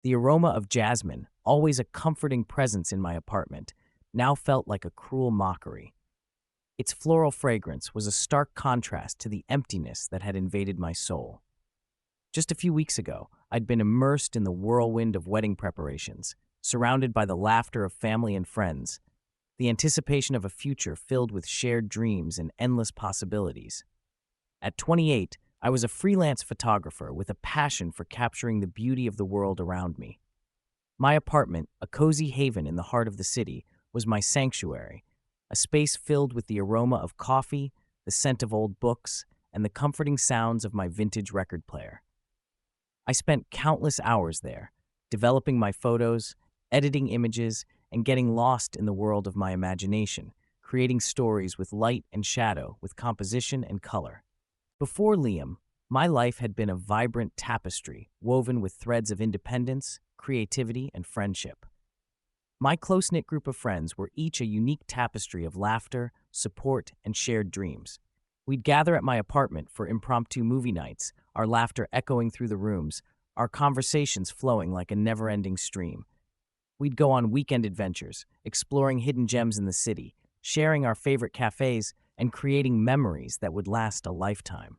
The aroma of jasmine, always a comforting presence in my apartment, now felt like a cruel mockery. Its floral fragrance was a stark contrast to the emptiness that had invaded my soul. Just a few weeks ago, I'd been immersed in the whirlwind of wedding preparations, surrounded by the laughter of family and friends, the anticipation of a future filled with shared dreams and endless possibilities. At 28, I was a freelance photographer with a passion for capturing the beauty of the world around me. My apartment, a cozy haven in the heart of the city, was my sanctuary, a space filled with the aroma of coffee, the scent of old books, and the comforting sounds of my vintage record player. I spent countless hours there, developing my photos, editing images, and getting lost in the world of my imagination, creating stories with light and shadow, with composition and color. Before Liam, my life had been a vibrant tapestry woven with threads of independence, creativity, and friendship. My close-knit group of friends were each a unique tapestry of laughter, support, and shared dreams. We'd gather at my apartment for impromptu movie nights, our laughter echoing through the rooms, our conversations flowing like a never-ending stream. We'd go on weekend adventures, exploring hidden gems in the city, sharing our favorite cafes, and creating memories that would last a lifetime.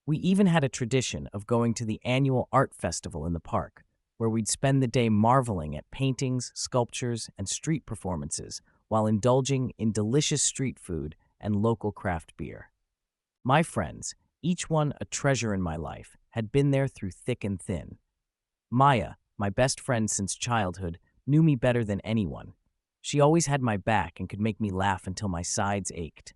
We even had a tradition of going to the annual art festival in the park, where we'd spend the day marveling at paintings, sculptures, and street performances while indulging in delicious street food and local craft beer. My friends, each one a treasure in my life, had been there through thick and thin. Maya, my best friend since childhood, knew me better than anyone. She always had my back and could make me laugh until my sides ached.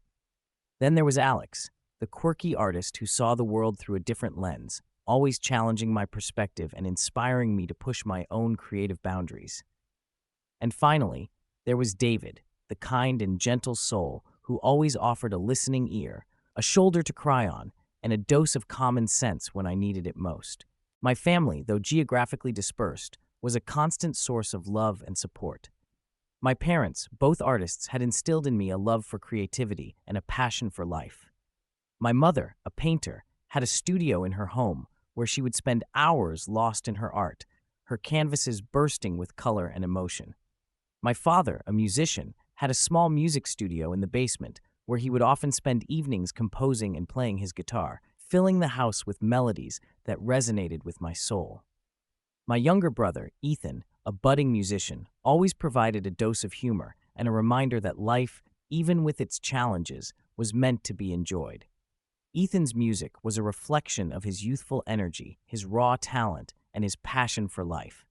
Then there was Alex, the quirky artist who saw the world through a different lens, always challenging my perspective and inspiring me to push my own creative boundaries. And finally, there was David, the kind and gentle soul who always offered a listening ear, a shoulder to cry on, and a dose of common sense when I needed it most. My family, though geographically dispersed, was a constant source of love and support. My parents, both artists, had instilled in me a love for creativity and a passion for life. My mother, a painter, had a studio in her home where she would spend hours lost in her art, her canvases bursting with color and emotion. My father, a musician, had a small music studio in the basement where he would often spend evenings composing and playing his guitar, filling the house with melodies that resonated with my soul. My younger brother, Ethan, a budding musician, always provided a dose of humor and a reminder that life, even with its challenges, was meant to be enjoyed. Ethan's music was a reflection of his youthful energy, his raw talent, and his passion for life.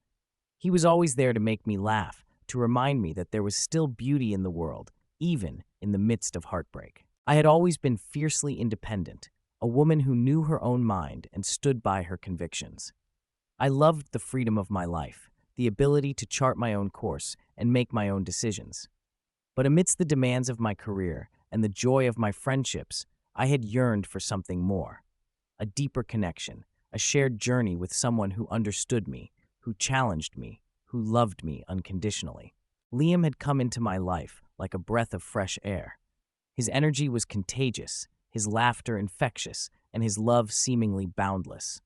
He was always there to make me laugh, to remind me that there was still beauty in the world, even in the midst of heartbreak. I had always been fiercely independent, a woman who knew her own mind and stood by her convictions. I loved the freedom of my life, the ability to chart my own course and make my own decisions. But amidst the demands of my career and the joy of my friendships, I had yearned for something more, a deeper connection, a shared journey with someone who understood me, who challenged me, who loved me unconditionally. Liam had come into my life like a breath of fresh air. His energy was contagious, his laughter infectious, and his love seemingly boundless.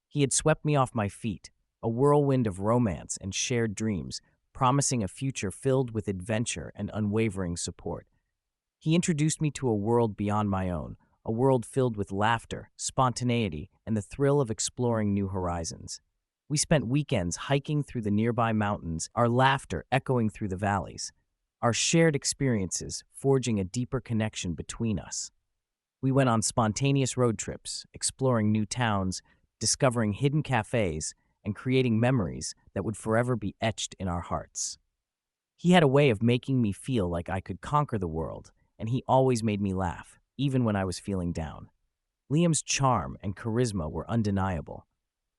He had swept me off my feet, a whirlwind of romance and shared dreams, promising a future filled with adventure and unwavering support. He introduced me to a world beyond my own, a world filled with laughter, spontaneity, and the thrill of exploring new horizons. We spent weekends hiking through the nearby mountains, our laughter echoing through the valleys, our shared experiences forging a deeper connection between us. We went on spontaneous road trips, exploring new towns, discovering hidden cafes, and creating memories that would forever be etched in our hearts. He had a way of making me feel like I could conquer the world, and he always made me laugh, even when I was feeling down. Liam's charm and charisma were undeniable.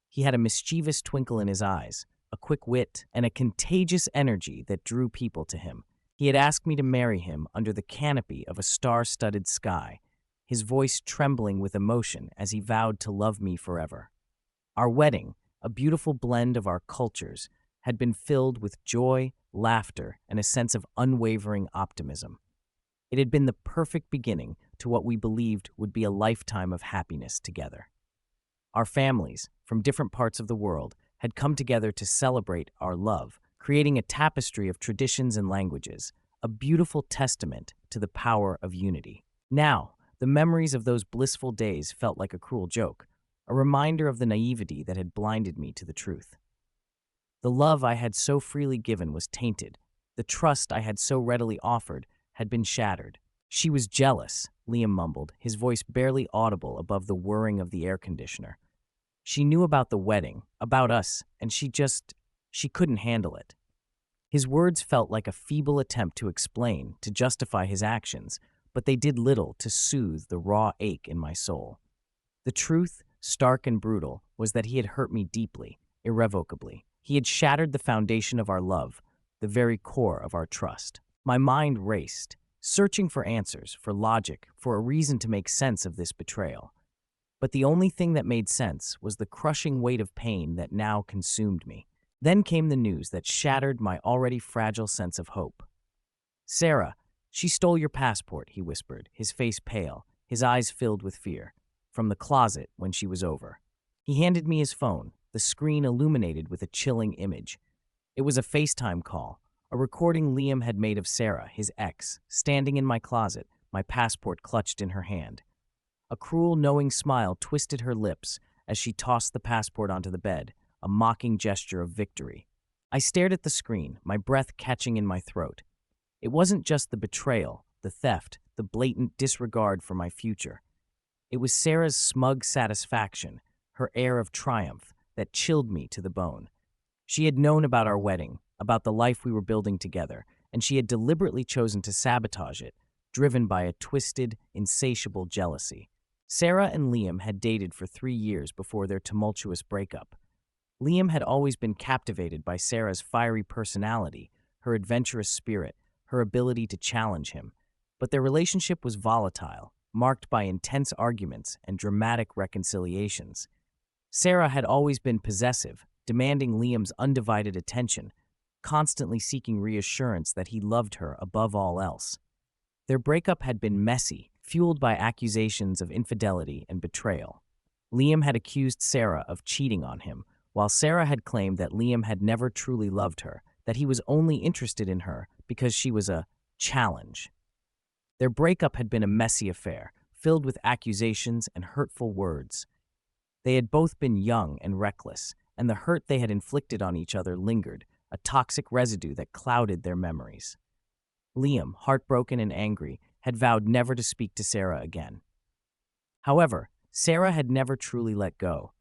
He had a mischievous twinkle in his eyes, a quick wit, and a contagious energy that drew people to him. He had asked me to marry him under the canopy of a star-studded sky, his voice trembling with emotion as he vowed to love me forever. Our wedding, a beautiful blend of our cultures, had been filled with joy, laughter, and a sense of unwavering optimism. It had been the perfect beginning to what we believed would be a lifetime of happiness together. Our families, from different parts of the world, had come together to celebrate our love, creating a tapestry of traditions and languages, a beautiful testament to the power of unity. Now, the memories of those blissful days felt like a cruel joke, a reminder of the naivety that had blinded me to the truth. The love I had so freely given was tainted. The trust I had so readily offered had been shattered. She was jealous, Liam mumbled, his voice barely audible above the whirring of the air conditioner. She knew about the wedding, about us, and she couldn't handle it. His words felt like a feeble attempt to explain, to justify his actions, but they did little to soothe the raw ache in my soul. The truth, stark and brutal, was that he had hurt me deeply, irrevocably. He had shattered the foundation of our love, the very core of our trust. My mind raced, searching for answers, for logic, for a reason to make sense of this betrayal. But the only thing that made sense was the crushing weight of pain that now consumed me. Then came the news that shattered my already fragile sense of hope. "Sarah, she stole your passport," he whispered, his face pale, his eyes filled with fear, from the closet when she was over. He handed me his phone, the screen illuminated with a chilling image. It was a FaceTime call, a recording Liam had made of Sarah, his ex, standing in my closet, my passport clutched in her hand. A cruel, knowing smile twisted her lips as she tossed the passport onto the bed, a mocking gesture of victory. I stared at the screen, my breath catching in my throat. It wasn't just the betrayal, the theft, the blatant disregard for my future. It was Sarah's smug satisfaction, her air of triumph, that chilled me to the bone. She had known about our wedding, about the life we were building together, and she had deliberately chosen to sabotage it, driven by a twisted, insatiable jealousy. Sarah and Liam had dated for 3 years before their tumultuous breakup. Liam had always been captivated by Sarah's fiery personality, her adventurous spirit, her ability to challenge him. But their relationship was volatile, marked by intense arguments and dramatic reconciliations. Sarah had always been possessive, demanding Liam's undivided attention, constantly seeking reassurance that he loved her above all else. Their breakup had been messy, fueled by accusations of infidelity and betrayal. Liam had accused Sarah of cheating on him, while Sarah had claimed that Liam had never truly loved her, that he was only interested in her because she was a challenge. Their breakup had been a messy affair, filled with accusations and hurtful words. They had both been young and reckless, and the hurt they had inflicted on each other lingered, a toxic residue that clouded their memories. Liam, heartbroken and angry, had vowed never to speak to Sarah again. However, Sarah had never truly let go.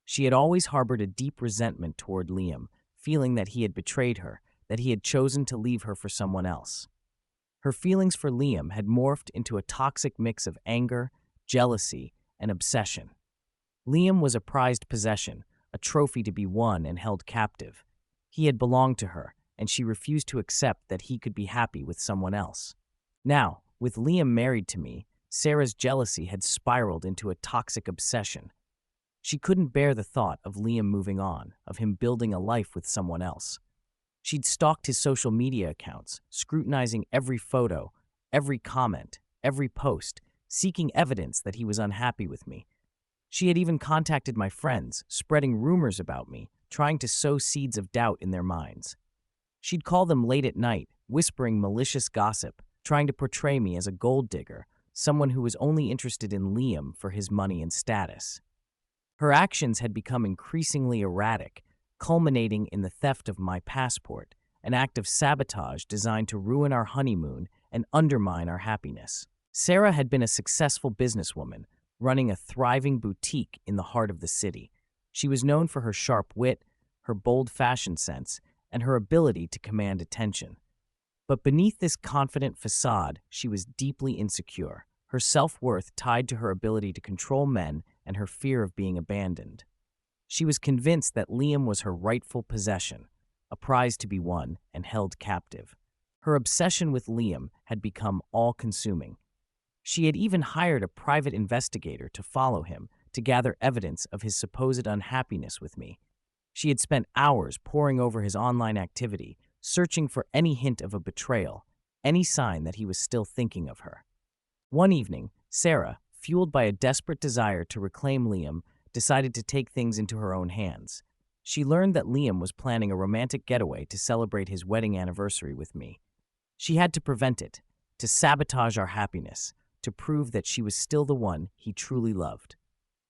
She had always harbored a deep resentment toward Liam, feeling that he had betrayed her, that he had chosen to leave her for someone else. Her feelings for Liam had morphed into a toxic mix of anger, jealousy, and obsession. Liam was a prized possession, a trophy to be won and held captive. He had belonged to her, and she refused to accept that he could be happy with someone else. Now, with Liam married to me, Sarah's jealousy had spiraled into a toxic obsession. She couldn't bear the thought of Liam moving on, of him building a life with someone else. She'd stalked his social media accounts, scrutinizing every photo, every comment, every post, seeking evidence that he was unhappy with me. She had even contacted my friends, spreading rumors about me, trying to sow seeds of doubt in their minds. She'd call them late at night, whispering malicious gossip, trying to portray me as a gold digger, someone who was only interested in Liam for his money and status. Her actions had become increasingly erratic, culminating in the theft of my passport, an act of sabotage designed to ruin our honeymoon and undermine our happiness. Sarah had been a successful businesswoman, running a thriving boutique in the heart of the city. She was known for her sharp wit, her bold fashion sense, and her ability to command attention. But beneath this confident facade, she was deeply insecure, her self-worth tied to her ability to control men and her fear of being abandoned. She was convinced that Liam was her rightful possession, a prize to be won and held captive. Her obsession with Liam had become all-consuming. She had even hired a private investigator to follow him, to gather evidence of his supposed unhappiness with me. She had spent hours poring over his online activity, searching for any hint of a betrayal, any sign that he was still thinking of her. One evening, Sarah, fueled by a desperate desire to reclaim Liam, decided to take things into her own hands. She learned that Liam was planning a romantic getaway to celebrate his wedding anniversary with me. She had to prevent it, to sabotage our happiness, to prove that she was still the one he truly loved.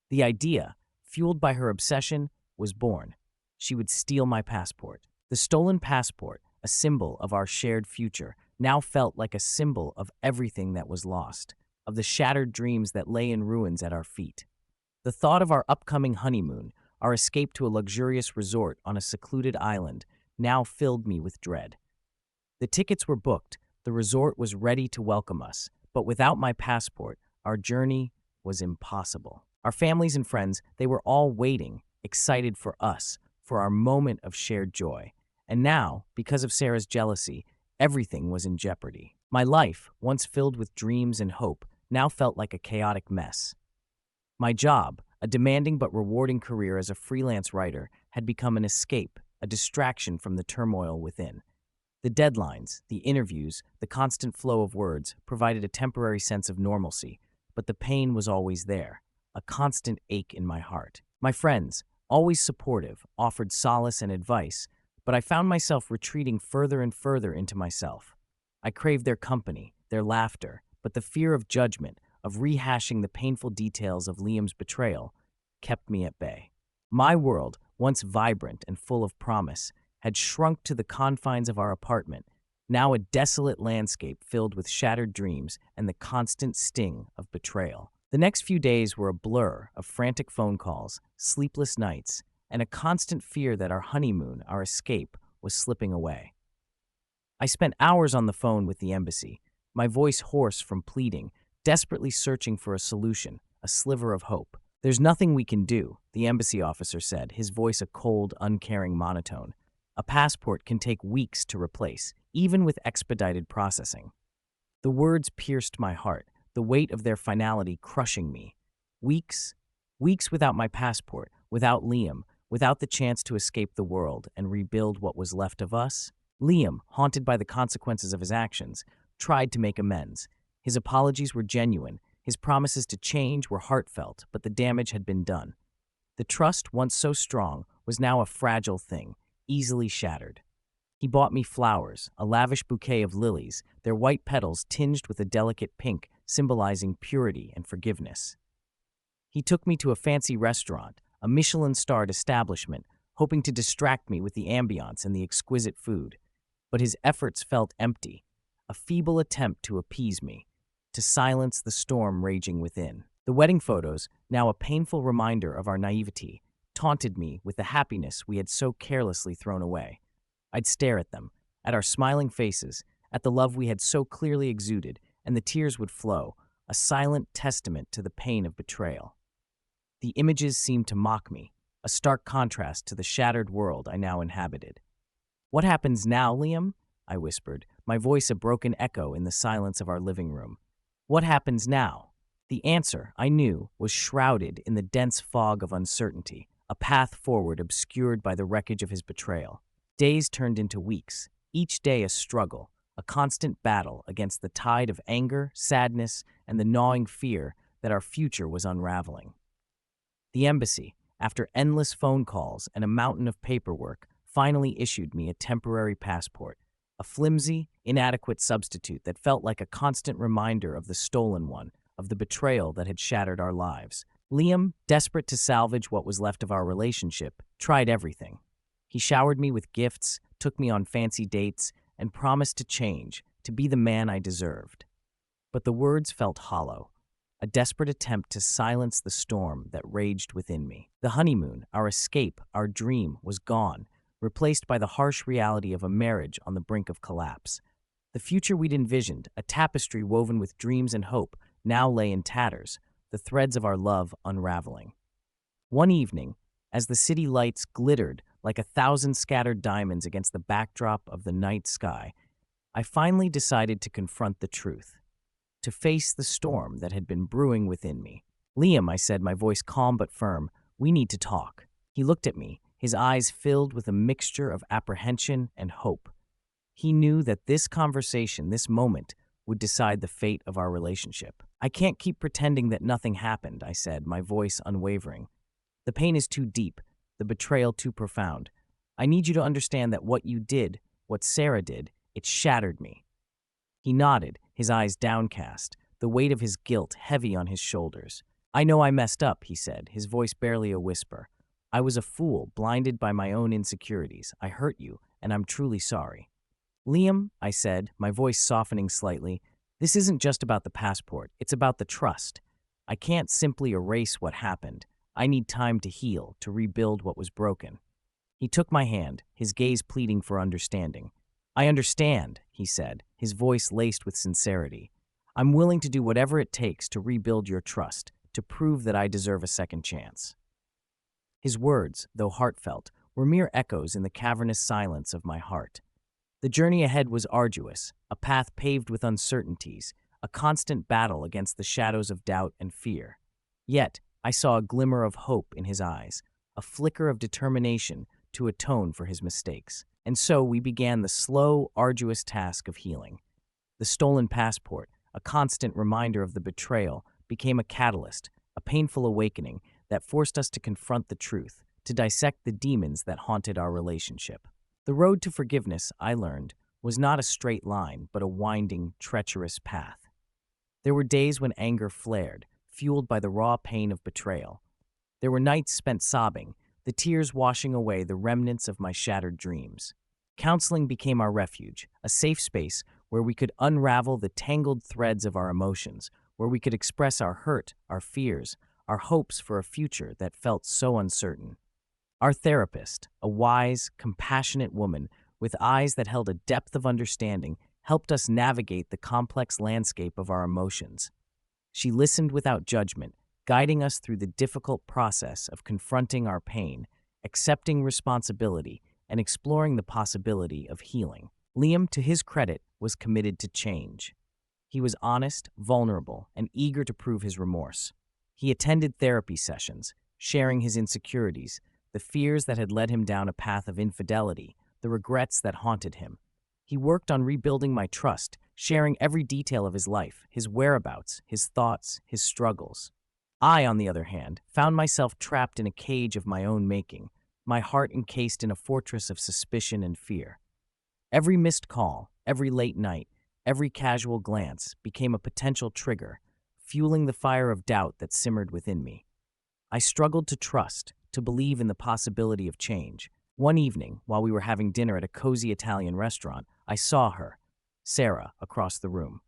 The idea, fueled by her obsession, was born. She would steal my passport. The stolen passport, a symbol of our shared future, now felt like a symbol of everything that was lost, of the shattered dreams that lay in ruins at our feet. The thought of our upcoming honeymoon, our escape to a luxurious resort on a secluded island, now filled me with dread. The tickets were booked, the resort was ready to welcome us, but without my passport, our journey was impossible. Our families and friends, they were all waiting, excited for us, for our moment of shared joy. And now, because of Sarah's jealousy, everything was in jeopardy. My life, once filled with dreams and hope, now felt like a chaotic mess. My job, a demanding but rewarding career as a freelance writer, had become an escape, a distraction from the turmoil within. The deadlines, the interviews, the constant flow of words provided a temporary sense of normalcy, but the pain was always there, a constant ache in my heart. My friends, always supportive, offered solace and advice, but I found myself retreating further and further into myself. I craved their company, their laughter, but the fear of judgment, of rehashing the painful details of Liam's betrayal, kept me at bay. My world, once vibrant and full of promise, had shrunk to the confines of our apartment, now a desolate landscape filled with shattered dreams and the constant sting of betrayal. The next few days were a blur of frantic phone calls, sleepless nights, and a constant fear that our honeymoon, our escape, was slipping away. I spent hours on the phone with the embassy, my voice hoarse from pleading, desperately searching for a solution, a sliver of hope. "There's nothing we can do," the embassy officer said, his voice a cold, uncaring monotone. "A passport can take weeks to replace, even with expedited processing." The words pierced my heart, the weight of their finality crushing me. Weeks? Weeks without my passport, without Liam, without the chance to escape the world and rebuild what was left of us? Liam, haunted by the consequences of his actions, tried to make amends. His apologies were genuine, his promises to change were heartfelt, but the damage had been done. The trust, once so strong, was now a fragile thing, easily shattered. He bought me flowers, a lavish bouquet of lilies, their white petals tinged with a delicate pink, symbolizing purity and forgiveness. He took me to a fancy restaurant, a Michelin-starred establishment, hoping to distract me with the ambiance and the exquisite food. But his efforts felt empty, a feeble attempt to appease me, to silence the storm raging within. The wedding photos, now a painful reminder of our naivety, taunted me with the happiness we had so carelessly thrown away. I'd stare at them, at our smiling faces, at the love we had so clearly exuded, and the tears would flow, a silent testament to the pain of betrayal. The images seemed to mock me, a stark contrast to the shattered world I now inhabited. "What happens now, Liam?" I whispered, my voice a broken echo in the silence of our living room. "What happens now?" The answer, I knew, was shrouded in the dense fog of uncertainty, a path forward obscured by the wreckage of his betrayal. Days turned into weeks, each day a struggle, a constant battle against the tide of anger, sadness, and the gnawing fear that our future was unraveling. The embassy, after endless phone calls and a mountain of paperwork, finally issued me a temporary passport, a flimsy, inadequate substitute that felt like a constant reminder of the stolen one, of the betrayal that had shattered our lives. Liam, desperate to salvage what was left of our relationship, tried everything. He showered me with gifts, took me on fancy dates, and promised to change, to be the man I deserved. But the words felt hollow, a desperate attempt to silence the storm that raged within me. The honeymoon, our escape, our dream, was gone, replaced by the harsh reality of a marriage on the brink of collapse. The future we'd envisioned, a tapestry woven with dreams and hope, now lay in tatters, the threads of our love unraveling. One evening, as the city lights glittered like 1,000 scattered diamonds against the backdrop of the night sky, I finally decided to confront the truth, to face the storm that had been brewing within me. "Liam," I said, my voice calm but firm, "we need to talk." He looked at me, his eyes filled with a mixture of apprehension and hope. He knew that this conversation, this moment, would decide the fate of our relationship. "I can't keep pretending that nothing happened," I said, my voice unwavering. "The pain is too deep. the betrayal too profound. I need you to understand that what you did, what Sarah did, it shattered me. He nodded, his eyes downcast, the weight of his guilt heavy on his shoulders. I know I messed up, he said, his voice barely a whisper. I was a fool, blinded by my own insecurities. I hurt you, and I'm truly sorry. Liam, I said, my voice softening slightly, this isn't just about the passport, it's about the trust. I can't simply erase what happened. I need time to heal, to rebuild what was broken. He took my hand, his gaze pleading for understanding. I understand, he said, his voice laced with sincerity. I'm willing to do whatever it takes to rebuild your trust, to prove that I deserve a second chance. His words, though heartfelt, were mere echoes in the cavernous silence of my heart. The journey ahead was arduous, a path paved with uncertainties, a constant battle against the shadows of doubt and fear. Yet, I saw a glimmer of hope in his eyes, a flicker of determination to atone for his mistakes. And so we began the slow, arduous task of healing. The stolen passport, a constant reminder of the betrayal, became a catalyst, a painful awakening that forced us to confront the truth, to dissect the demons that haunted our relationship. The road to forgiveness, I learned, was not a straight line, but a winding, treacherous path. There were days when anger flared, fueled by the raw pain of betrayal. There were nights spent sobbing, the tears washing away the remnants of my shattered dreams. Counseling became our refuge, a safe space where we could unravel the tangled threads of our emotions, where we could express our hurt, our fears, our hopes for a future that felt so uncertain. Our therapist, a wise, compassionate woman with eyes that held a depth of understanding, helped us navigate the complex landscape of our emotions. She listened without judgment, guiding us through the difficult process of confronting our pain, accepting responsibility, and exploring the possibility of healing. Liam, to his credit, was committed to change. He was honest, vulnerable, and eager to prove his remorse. He attended therapy sessions, sharing his insecurities, the fears that had led him down a path of infidelity, the regrets that haunted him. He worked on rebuilding my trust, sharing every detail of his life, his whereabouts, his thoughts, his struggles. I, on the other hand, found myself trapped in a cage of my own making, my heart encased in a fortress of suspicion and fear. Every missed call, every late night, every casual glance became a potential trigger, fueling the fire of doubt that simmered within me. I struggled to trust, to believe in the possibility of change. One evening, while we were having dinner at a cozy Italian restaurant, I saw her, Sarah, across the room.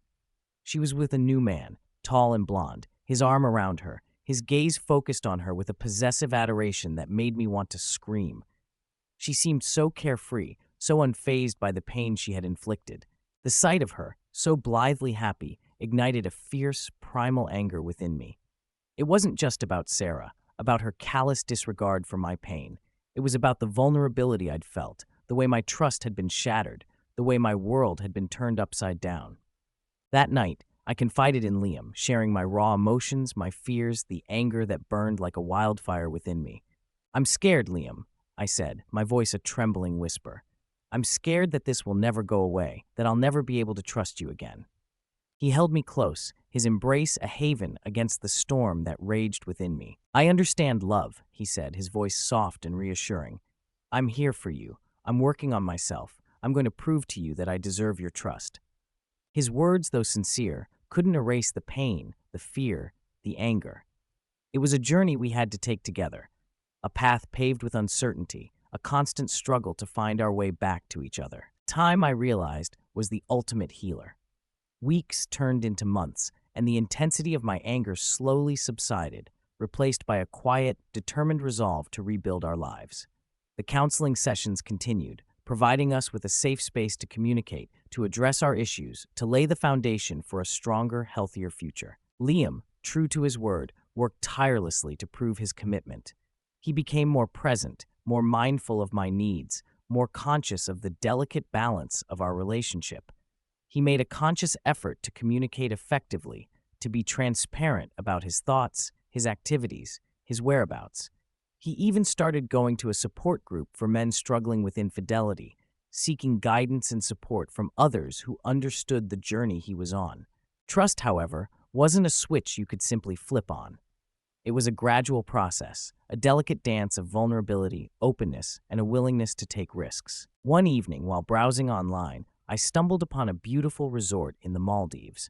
She was with a new man, tall and blonde, his arm around her, his gaze focused on her with a possessive adoration that made me want to scream. She seemed so carefree, so unfazed by the pain she had inflicted. The sight of her, so blithely happy, ignited a fierce, primal anger within me. It wasn't just about Sarah, about her callous disregard for my pain. It was about the vulnerability I'd felt, the way my trust had been shattered, the way my world had been turned upside down. That night, I confided in Liam, sharing my raw emotions, my fears, the anger that burned like a wildfire within me. I'm scared, Liam, I said, my voice a trembling whisper. I'm scared that this will never go away, that I'll never be able to trust you again. He held me close, his embrace a haven against the storm that raged within me. I understand love, he said, his voice soft and reassuring. I'm here for you. I'm working on myself. I'm going to prove to you that I deserve your trust. His words, though sincere, couldn't erase the pain, the fear, the anger. It was a journey we had to take together, a path paved with uncertainty, a constant struggle to find our way back to each other. Time, I realized, was the ultimate healer. Weeks turned into months, and the intensity of my anger slowly subsided, replaced by a quiet, determined resolve to rebuild our lives. The counseling sessions continued, providing us with a safe space to communicate, to address our issues, to lay the foundation for a stronger, healthier future. Liam, true to his word, worked tirelessly to prove his commitment. He became more present, more mindful of my needs, more conscious of the delicate balance of our relationship. He made a conscious effort to communicate effectively, to be transparent about his thoughts, his activities, his whereabouts. He even started going to a support group for men struggling with infidelity, seeking guidance and support from others who understood the journey he was on. Trust, however, wasn't a switch you could simply flip on. It was a gradual process, a delicate dance of vulnerability, openness, and a willingness to take risks. One evening, while browsing online, I stumbled upon a beautiful resort in the Maldives.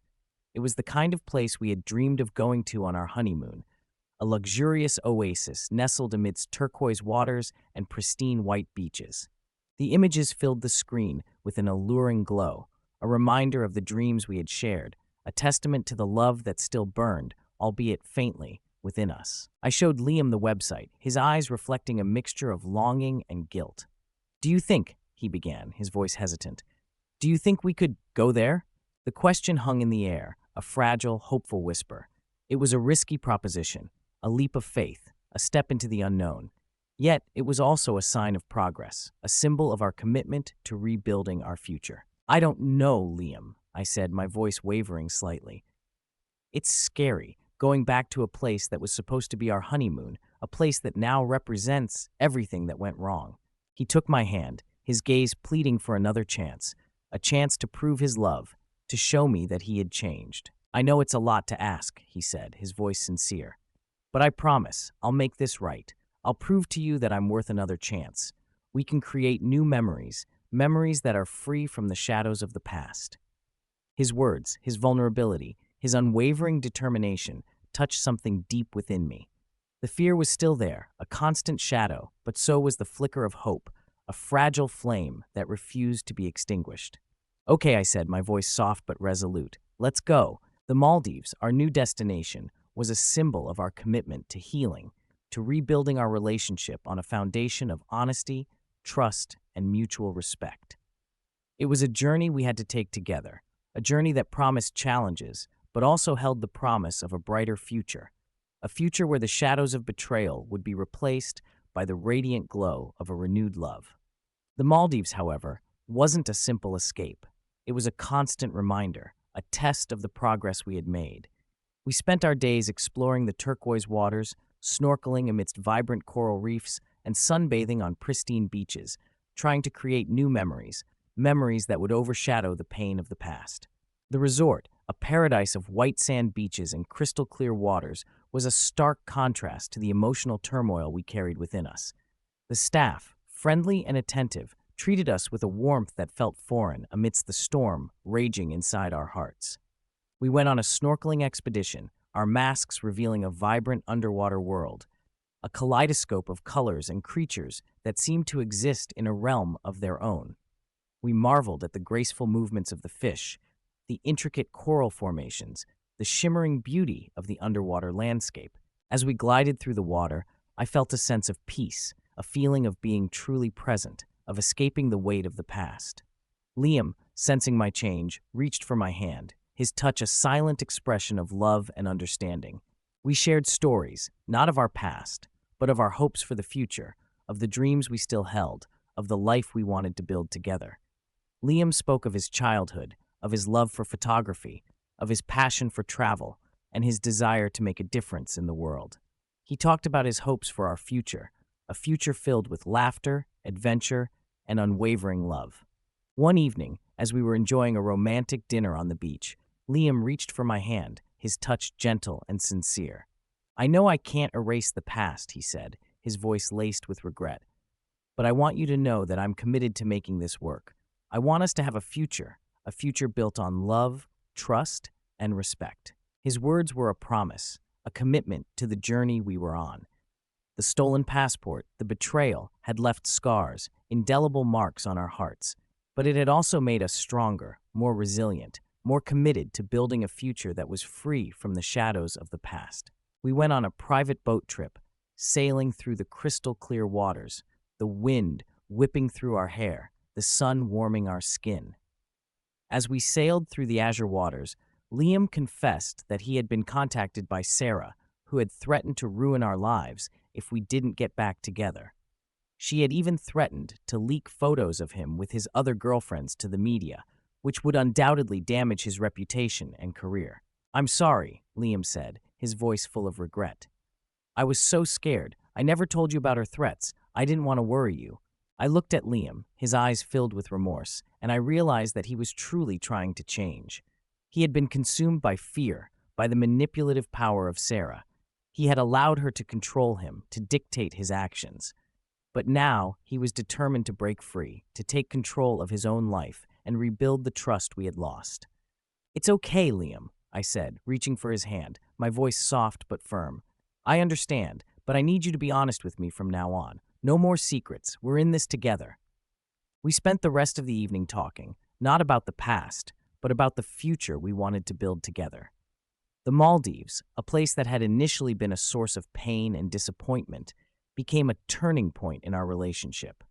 It was the kind of place we had dreamed of going to on our honeymoon, a luxurious oasis nestled amidst turquoise waters and pristine white beaches. The images filled the screen with an alluring glow, a reminder of the dreams we had shared, a testament to the love that still burned, albeit faintly, within us. I showed Liam the website, his eyes reflecting a mixture of longing and guilt. "Do you think," he began, his voice hesitant, "do you think we could go there?" The question hung in the air, a fragile, hopeful whisper. It was a risky proposition, a leap of faith, a step into the unknown. Yet, it was also a sign of progress, a symbol of our commitment to rebuilding our future. "I don't know, Liam," I said, my voice wavering slightly. "It's scary, going back to a place that was supposed to be our honeymoon, a place that now represents everything that went wrong." He took my hand, his gaze pleading for another chance, a chance to prove his love, to show me that he had changed. "I know it's a lot to ask," he said, his voice sincere. "But I promise, I'll make this right. I'll prove to you that I'm worth another chance. We can create new memories, memories that are free from the shadows of the past." His words, his vulnerability, his unwavering determination touched something deep within me. The fear was still there, a constant shadow, but so was the flicker of hope, a fragile flame that refused to be extinguished. "Okay," I said, my voice soft but resolute. "Let's go." The Maldives, our new destination, was a symbol of our commitment to healing, to rebuilding our relationship on a foundation of honesty, trust, and mutual respect. It was a journey we had to take together, a journey that promised challenges, but also held the promise of a brighter future, a future where the shadows of betrayal would be replaced by the radiant glow of a renewed love. The Maldives, however, wasn't a simple escape. It was a constant reminder, a test of the progress we had made. We spent our days exploring the turquoise waters, snorkeling amidst vibrant coral reefs, and sunbathing on pristine beaches, trying to create new memories, memories that would overshadow the pain of the past. The resort, a paradise of white sand beaches and crystal-clear waters, was a stark contrast to the emotional turmoil we carried within us. The staff, friendly and attentive, treated us with a warmth that felt foreign amidst the storm raging inside our hearts. We went on a snorkeling expedition, our masks revealing a vibrant underwater world, a kaleidoscope of colors and creatures that seemed to exist in a realm of their own. We marveled at the graceful movements of the fish, the intricate coral formations, the shimmering beauty of the underwater landscape. As we glided through the water, I felt a sense of peace, a feeling of being truly present, of escaping the weight of the past. Liam, sensing my change, reached for my hand, his touch a silent expression of love and understanding. We shared stories, not of our past, but of our hopes for the future, of the dreams we still held, of the life we wanted to build together. Liam spoke of his childhood, of his love for photography, of his passion for travel, and his desire to make a difference in the world. He talked about his hopes for our future, a future filled with laughter, adventure, and unwavering love. One evening, as we were enjoying a romantic dinner on the beach, Liam reached for my hand, his touch gentle and sincere. "I know I can't erase the past," he said, his voice laced with regret. "But I want you to know that I'm committed to making this work. I want us to have a future built on love, trust, and respect." His words were a promise, a commitment to the journey we were on. The stolen passport, the betrayal, had left scars, indelible marks on our hearts, but it had also made us stronger, more resilient, more committed to building a future that was free from the shadows of the past. We went on a private boat trip, sailing through the crystal-clear waters, the wind whipping through our hair, the sun warming our skin. As we sailed through the azure waters, Liam confessed that he had been contacted by Sarah, who had threatened to ruin our lives if we didn't get back together. She had even threatened to leak photos of him with his other girlfriends to the media, which would undoubtedly damage his reputation and career. "I'm sorry," Liam said, his voice full of regret. "I was so scared. I never told you about her threats. I didn't want to worry you." I looked at Liam, his eyes filled with remorse, and I realized that he was truly trying to change. He had been consumed by fear, by the manipulative power of Sarah. He had allowed her to control him, to dictate his actions. But now he was determined to break free, to take control of his own life and rebuild the trust we had lost. "It's okay, Liam," I said, reaching for his hand, my voice soft but firm. "I understand, but I need you to be honest with me from now on. No more secrets. We're in this together." We spent the rest of the evening talking, not about the past, but about the future we wanted to build together. The Maldives, a place that had initially been a source of pain and disappointment, became a turning point in our relationship.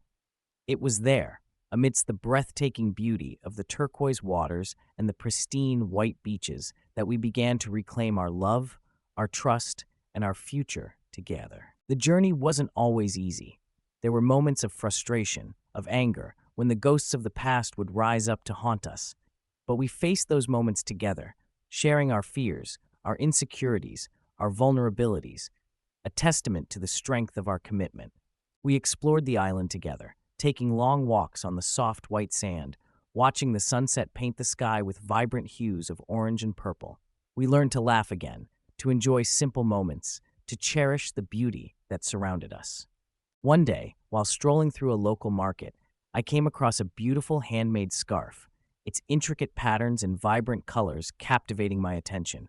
It was there, amidst the breathtaking beauty of the turquoise waters and the pristine white beaches, that we began to reclaim our love, our trust, and our future together. The journey wasn't always easy. There were moments of frustration, of anger, when the ghosts of the past would rise up to haunt us. But we faced those moments together, sharing our fears, our insecurities, our vulnerabilities, a testament to the strength of our commitment. We explored the island together, taking long walks on the soft white sand, watching the sunset paint the sky with vibrant hues of orange and purple. We learned to laugh again, to enjoy simple moments, to cherish the beauty that surrounded us. One day, while strolling through a local market, I came across a beautiful handmade scarf, its intricate patterns and vibrant colors captivating my attention.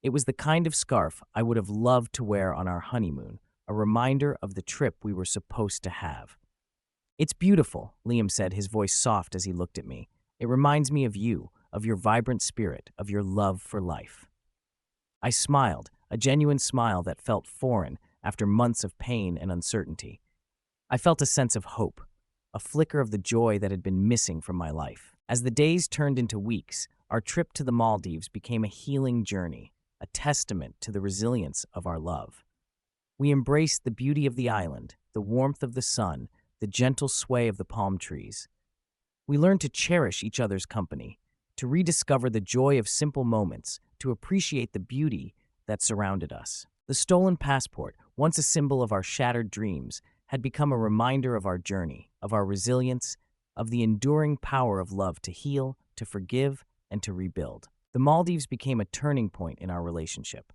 It was the kind of scarf I would have loved to wear on our honeymoon, a reminder of the trip we were supposed to have. "It's beautiful," Liam said, his voice soft as he looked at me. "It reminds me of you, of your vibrant spirit, of your love for life." I smiled, a genuine smile that felt foreign after months of pain and uncertainty. I felt a sense of hope, a flicker of the joy that had been missing from my life. As the days turned into weeks, our trip to the Maldives became a healing journey, a testament to the resilience of our love. We embraced the beauty of the island, the warmth of the sun, the gentle sway of the palm trees. We learned to cherish each other's company, to rediscover the joy of simple moments, to appreciate the beauty that surrounded us. The stolen passport, once a symbol of our shattered dreams, had become a reminder of our journey, of our resilience, of the enduring power of love to heal, to forgive, and to rebuild. The Maldives became a turning point in our relationship.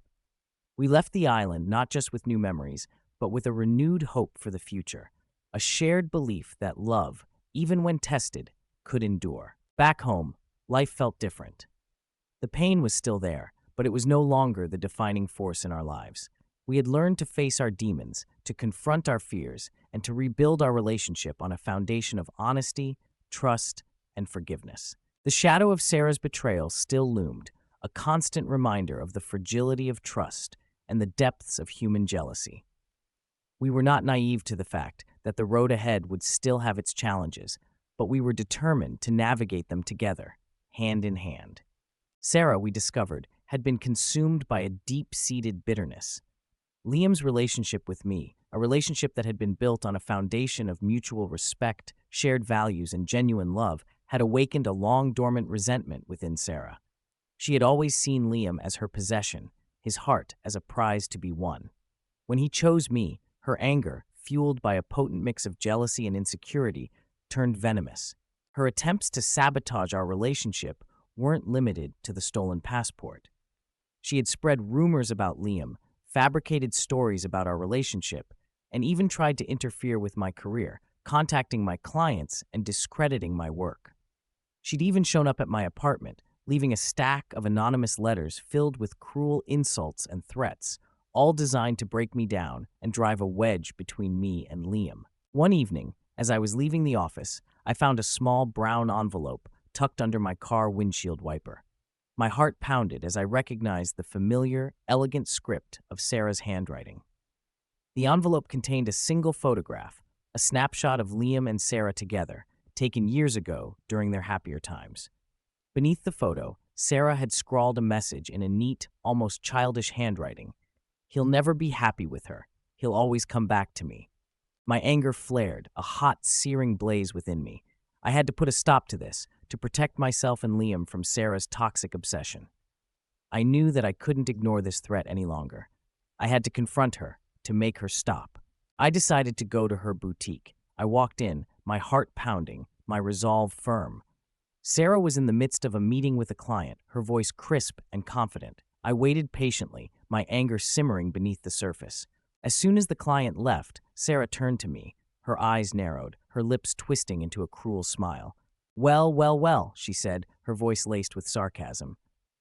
We left the island not just with new memories, but with a renewed hope for the future, a shared belief that love, even when tested, could endure. Back home, life felt different. The pain was still there, but it was no longer the defining force in our lives. We had learned to face our demons, to confront our fears, and to rebuild our relationship on a foundation of honesty, trust, and forgiveness. The shadow of Sarah's betrayal still loomed, a constant reminder of the fragility of trust and the depths of human jealousy. We were not naive to the fact that the road ahead would still have its challenges, but we were determined to navigate them together, hand in hand. Sarah, we discovered, had been consumed by a deep-seated bitterness. Liam's relationship with me, a relationship that had been built on a foundation of mutual respect, shared values, and genuine love, had awakened a long-dormant resentment within Sarah. She had always seen Liam as her possession, his heart as a prize to be won. When he chose me, her anger, fueled by a potent mix of jealousy and insecurity, turned venomous. Her attempts to sabotage our relationship weren't limited to the stolen passport. She had spread rumors about Liam, fabricated stories about our relationship, and even tried to interfere with my career, contacting my clients and discrediting my work. She'd even shown up at my apartment, leaving a stack of anonymous letters filled with cruel insults and threats, all designed to break me down and drive a wedge between me and Liam. One evening, as I was leaving the office, I found a small brown envelope tucked under my car windshield wiper. My heart pounded as I recognized the familiar, elegant script of Sarah's handwriting. The envelope contained a single photograph, a snapshot of Liam and Sarah together, taken years ago during their happier times. Beneath the photo, Sarah had scrawled a message in a neat, almost childish handwriting. "He'll never be happy with her. He'll always come back to me." My anger flared, a hot, searing blaze within me. I had to put a stop to this, to protect myself and Liam from Sarah's toxic obsession. I knew that I couldn't ignore this threat any longer. I had to confront her, to make her stop. I decided to go to her boutique. I walked in, my heart pounding, my resolve firm. Sarah was in the midst of a meeting with a client, her voice crisp and confident. I waited patiently, my anger simmering beneath the surface. As soon as the client left, Sarah turned to me, her eyes narrowed, her lips twisting into a cruel smile. Well, well, well, she said, her voice laced with sarcasm.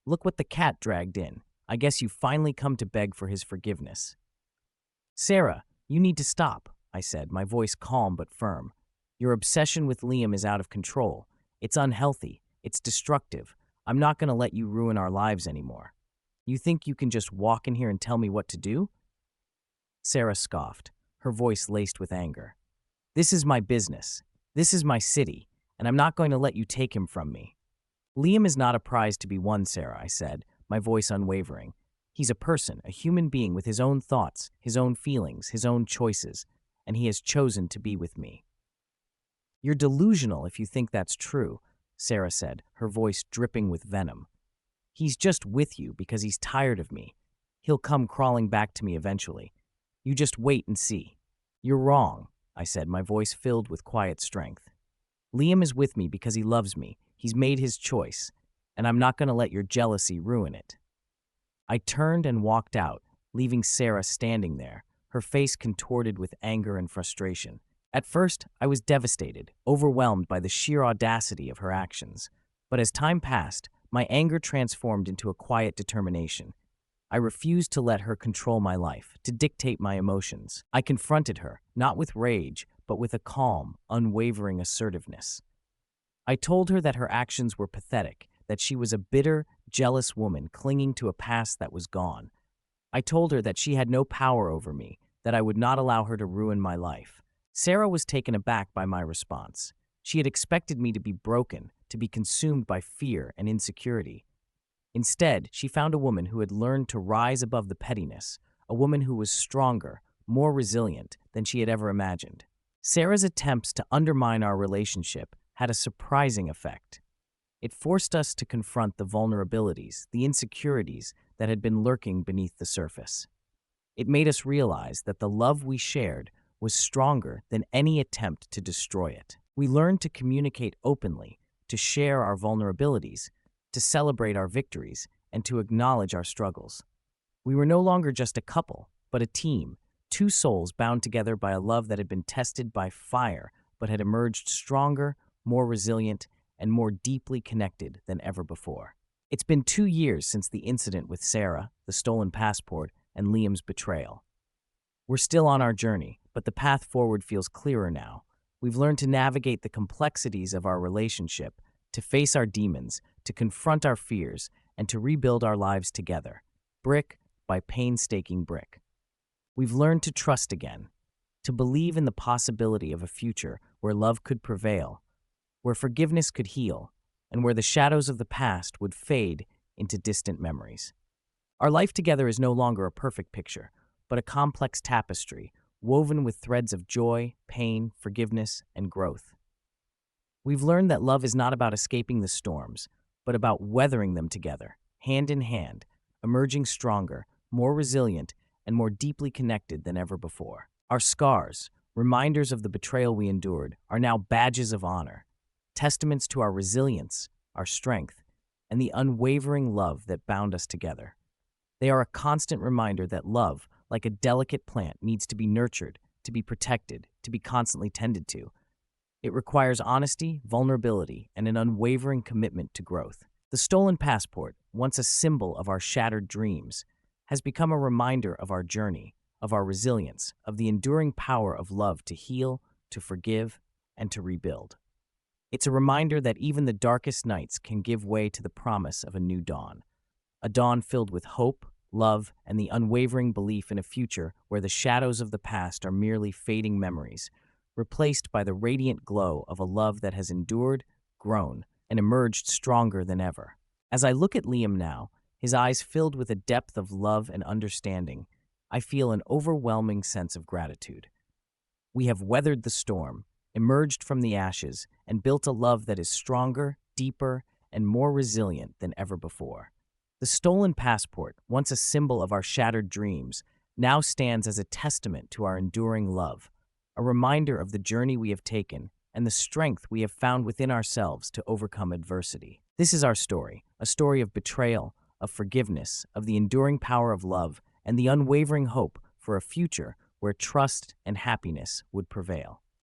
Look what the cat dragged in. I guess you finally come to beg for his forgiveness. Sarah, you need to stop, I said, my voice calm but firm. Your obsession with Liam is out of control. It's unhealthy. It's destructive. I'm not going to let you ruin our lives anymore. You think you can just walk in here and tell me what to do? Sarah scoffed, her voice laced with anger. This is my business. This is my city, and I'm not going to let you take him from me. Liam is not a prize to be won, Sarah, I said, my voice unwavering. He's a person, a human being with his own thoughts, his own feelings, his own choices, and he has chosen to be with me. You're delusional if you think that's true, Sarah said, her voice dripping with venom. He's just with you because he's tired of me. He'll come crawling back to me eventually. You just wait and see. You're wrong, I said, my voice filled with quiet strength. Liam is with me because he loves me. He's made his choice, and I'm not going to let your jealousy ruin it. I turned and walked out, leaving Sarah standing there, her face contorted with anger and frustration. At first, I was devastated, overwhelmed by the sheer audacity of her actions. But as time passed, my anger transformed into a quiet determination. I refused to let her control my life, to dictate my emotions. I confronted her, not with rage, but with a calm, unwavering assertiveness. I told her that her actions were pathetic, that she was a bitter, jealous woman clinging to a past that was gone. I told her that she had no power over me, that I would not allow her to ruin my life. Sarah was taken aback by my response. She had expected me to be broken, to be consumed by fear and insecurity. Instead, she found a woman who had learned to rise above the pettiness, a woman who was stronger, more resilient than she had ever imagined. Sarah's attempts to undermine our relationship had a surprising effect. It forced us to confront the vulnerabilities, the insecurities that had been lurking beneath the surface. It made us realize that the love we shared was stronger than any attempt to destroy it. We learned to communicate openly, to share our vulnerabilities, to celebrate our victories, and to acknowledge our struggles. We were no longer just a couple, but a team, two souls bound together by a love that had been tested by fire, but had emerged stronger, more resilient, and more deeply connected than ever before. It's been 2 years since the incident with Sarah, the stolen passport, and Liam's betrayal. We're still on our journey, but the path forward feels clearer now. We've learned to navigate the complexities of our relationship, to face our demons, to confront our fears, and to rebuild our lives together, brick by painstaking brick. We've learned to trust again, to believe in the possibility of a future where love could prevail, where forgiveness could heal, and where the shadows of the past would fade into distant memories. Our life together is no longer a perfect picture, but a complex tapestry woven with threads of joy, pain, forgiveness, and growth. We've learned that love is not about escaping the storms, but about weathering them together, hand in hand, emerging stronger, more resilient, and more deeply connected than ever before. Our scars, reminders of the betrayal we endured, are now badges of honor, testaments to our resilience, our strength, and the unwavering love that bound us together. They are a constant reminder that love, like a delicate plant, needs to be nurtured, to be protected, to be constantly tended to. It requires honesty, vulnerability, and an unwavering commitment to growth. The stolen passport, once a symbol of our shattered dreams, has become a reminder of our journey, of our resilience, of the enduring power of love to heal, to forgive, and to rebuild. It's a reminder that even the darkest nights can give way to the promise of a new dawn, a dawn filled with hope, love, and the unwavering belief in a future where the shadows of the past are merely fading memories, replaced by the radiant glow of a love that has endured, grown, and emerged stronger than ever. As I look at Liam now, his eyes filled with a depth of love and understanding, I feel an overwhelming sense of gratitude. We have weathered the storm, emerged from the ashes, and built a love that is stronger, deeper, and more resilient than ever before. The stolen passport, once a symbol of our shattered dreams, now stands as a testament to our enduring love, a reminder of the journey we have taken and the strength we have found within ourselves to overcome adversity. This is our story, a story of betrayal, of forgiveness, of the enduring power of love, and the unwavering hope for a future where trust and happiness would prevail.